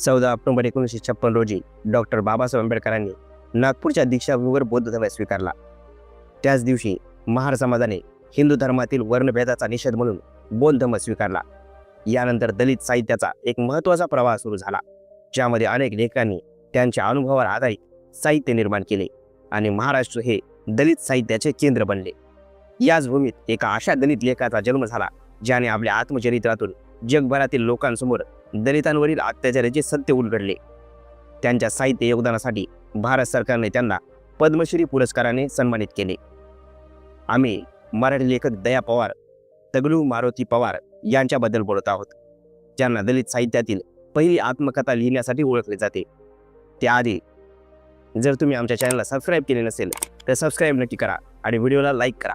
14 October 1956 रोजी doctor Babasaheb आंबेडकरांनी नागपूरच्या दीक्षाभूमीवर बौद्ध धर्म स्वीकारला. त्याच दिवशी महार समाजाने हिंदू धर्मातील वर्णभेदाचा निषेध म्हणून बौद्ध धर्म स्वीकारला. यानंतर दलित साहित्याचा एक महत्त्वाचा प्रवाह सुरू झाला, ज्यामध्ये अनेक लेखकांनी त्यांच्या अनुभवावर आधारित साहित्य निर्माण केले आणि महाराष्ट्र हे दलित साहित्याचे केंद्र बनले. याच भूमीत एका अशा दलित लेखकाचा जन्म झाला, ज्याने आपल्या आत्मचरित्रातून जगभरातील लोकांसमोर दलितांवरील अत्याचाराचे सत्य उलगडले. त्यांच्या साहित्य योगदानासाठी भारत सरकारने त्यांना पद्मश्री पुरस्काराने सन्मानित केले. आम्ही मराठी लेखक दया पवार, तगलू मारुती पवार यांच्याबद्दल बोलत आहोत, ज्यांना दलित साहित्यातील पहिली आत्मकथा लिहिण्यासाठी ओळखले जाते. त्याआधी जर तुम्ही आमच्या चॅनलला सबस्क्राईब केले नसेल तर सबस्क्राईब नक्की करा आणि व्हिडिओला लाईक करा.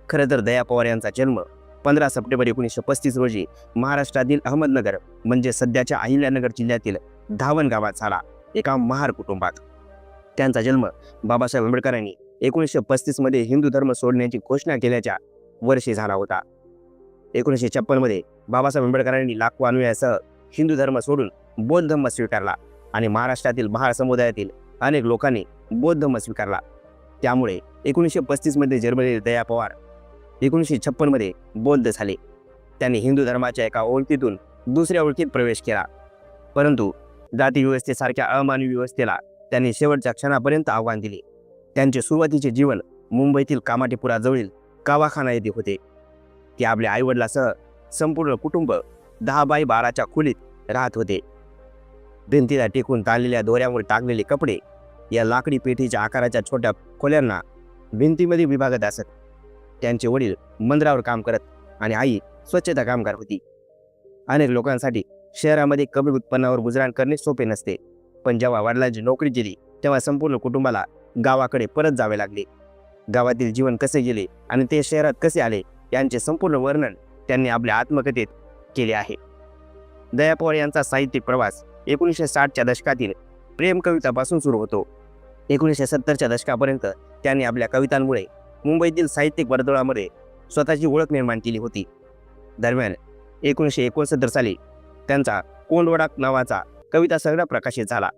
खरं तर दया पवार यांचा जन्म 15 सप्टेंबर 1935 रोजी महाराष्ट्रातील अहमदनगर म्हणजे सध्याच्या अहिल्यानगर जिल्ह्यातील धावण गावात झाला, एका महार कुटुंबात. त्यांचा जन्म बाबासाहेब आंबेडकरांनी 1935 मध्ये हिंदू धर्म सोडण्याची घोषणा केल्याच्या वर्षी झाला होता. 1956 मध्ये बाबासाहेब आंबेडकरांनी लाखो अनुयायांसह हिंदू धर्म सोडून बौद्ध धर्म स्वीकारला आणि महाराष्ट्रातील महार समुदायातील अनेक लोकांनी बौद्ध धर्म स्वीकारला. त्यामुळे 1935 मध्ये जन्मलेले दया पवार 1956 मध्ये बौद्ध झाले. त्यांनी हिंदू धर्माच्या एका ओळखीतून दुसऱ्या ओळखीत प्रवेश केला, परंतु जाती व्यवस्थेसारख्या अमानवी व्यवस्थेला त्यांनी शेवटच्या क्षणापर्यंत आव्हान दिले. त्यांचे सुरुवातीचे जीवन मुंबईतील कामाठीपुराजवळील कावाखाना येथे होते. ते आपल्या आईवडिलांसह संपूर्ण कुटुंब 10x12च्या खोलीत राहत होते. भिंतीला टेकून ताणलेल्या दोऱ्यावर टाकलेले कपडे या लाकडी पेटीच्या आकाराच्या छोट्या खोल्यांना भिंतीमध्ये विभागत असत. त्यांचे वडील मंदिरावर काम करत आणि आई स्वच्छता कामगार होती. अनेक लोकांसाठी शहरामध्ये कमी उत्पन्नावर गुजराण करणे सोपे नसते, पण जेव्हा वडिलांची नोकरी गेली तेव्हा संपूर्ण कुटुंबाला गावाकडे परत जावे लागले. गावातील जीवन कसे गेले आणि ते शहरात कसे आले यांचे संपूर्ण वर्णन त्यांनी आपल्या आत्मकथेत केले आहे. दया पवार यांचा साहित्यिक प्रवास 1960च्या दशकातील प्रेम कवितापासून सुरू होतो. 1970च्या दशकापर्यंत त्यांनी आपल्या कवितांमुळे मुंबईतील साहित्यिक वर्तुळामध्ये स्वतःची ओळख निर्माण केली होती. दरम्यान 1969 साली त्यांचा कोंडवडा नावाचा कविता संग्रह प्रकाशित झाला,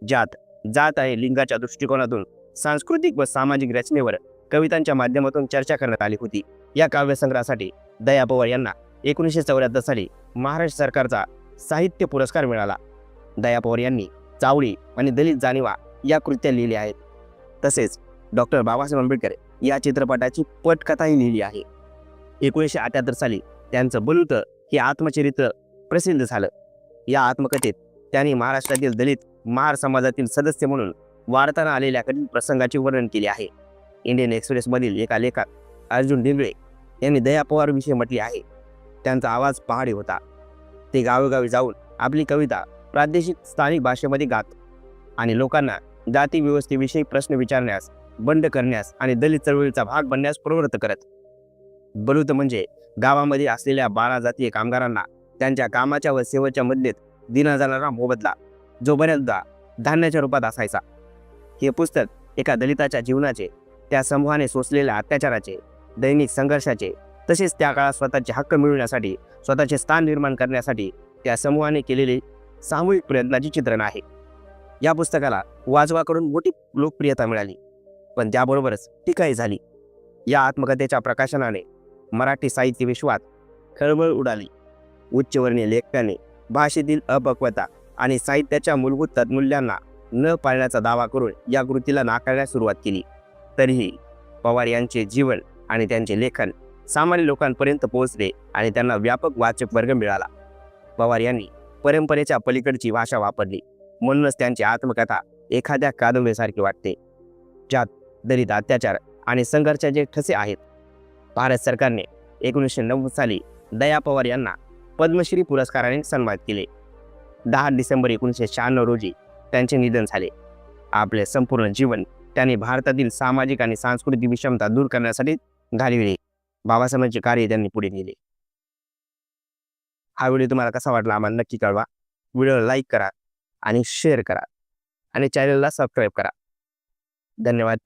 ज्यात जात आणि लिंगाच्या दृष्टिकोनातून सांस्कृतिक व सामाजिक रचनेवर कवितांच्या माध्यमातून चर्चा करण्यात आली होती. या काव्यसंग्रहासाठी दया पवार यांना 1974 साली महाराष्ट्र सरकारचा साहित्य पुरस्कार मिळाला. दया पवार यांनी चावडी आणि दलित जाणीवा या कृत्या लिहिल्या आहेत. तसेच डॉक्टर बाबासाहेब आंबेडकर या चित्रपटाची पटकथाही लिहिली आहे. 1978 साली त्यांचं बलुतं हे आत्मचरित्र प्रसिद्ध झालं. या आत्मकथेत त्यांनी महाराष्ट्रातील दलित महार समाजातील सदस्य म्हणून वाढताना आलेल्या कठीण प्रसंगाचे वर्णन केले आहे. इंडियन एक्सप्रेसमधील एका लेखात अर्जुन डिंगळे यांनी दया पवारविषयी म्हटले आहे, त्यांचा आवाज पहाडी होता. ते गावोगावी जाऊन आपली कविता प्रादेशिक स्थानिक भाषेमध्ये गात आणि लोकांना जाती व्यवस्थेविषयी प्रश्न विचारण्यास, बंड करण्यास आणि दलित चळवळीचा भाग बनण्यास प्रवृत्त करत. बलुत म्हणजे गावामध्ये असलेल्या 12 जातीय कामगारांना त्यांच्या कामाच्या व सेवेच्या मध्येत दिला जाणारा मोबदला, जो बऱ्याचदा धान्याच्या रूपात असायचा. हे पुस्तक एका दलिताच्या जीवनाचे, त्या समूहाने सोसलेल्या अत्याचाराचे, दैनिक संघर्षाचे, तसेच त्या काळात स्वतःचे हक्क मिळवण्यासाठी, स्वतःचे स्थान निर्माण करण्यासाठी त्या समूहाने केलेले सामूहिक प्रयत्नाचे चित्रण आहे. या पुस्तकाला वाजवाकडून मोठी लोकप्रियता मिळाली, पण त्याबरोबरच टीकाही झाली. या आत्मकथेच्या प्रकाशनाने मराठी साहित्य विश्वात खळबळ उडाली. उच्चवर्णीय लेखकाने भाषेतील अपक्वता आणि साहित्याच्या मूलभूत तत्मूल्यांना न पाळण्याचा दावा करून या कृतीला नाकारण्यास सुरुवात केली. तरीही पवार यांचे जीवन आणि त्यांचे लेखन सामान्य लोकांपर्यंत पोहोचले आणि त्यांना व्यापक वाचक वर्ग मिळाला. पवार यांनी परंपरेच्या पलीकडची भाषा वापरली, म्हणूनच त्यांची आत्मकथा एखाद्या कादंबरीसारखी वाटते, ज्यात दलित अत्याचार आणि संघर्षाचे ठसे आहेत. भारत सरकारने 1990 साली दया पवार यांना पद्मश्री पुरस्काराने सन्मानित केले. 10 डिसेंबर 1996 रोजी त्यांचे निधन झाले. आपले संपूर्ण जीवन त्यांनी भारतातील सामाजिक आणि सांस्कृतिक विषमता दूर करण्यासाठी घालविले. बाबासाहेबांचे कार्य त्यांनी पुढे नेले. हा व्हिडिओ तुम्हाला कसा वाटला आम्हाला नक्की कळवा. व्हिडिओला लाईक करा आणि शेअर करा आणि चॅनलला सबस्क्राईब करा. धन्यवाद.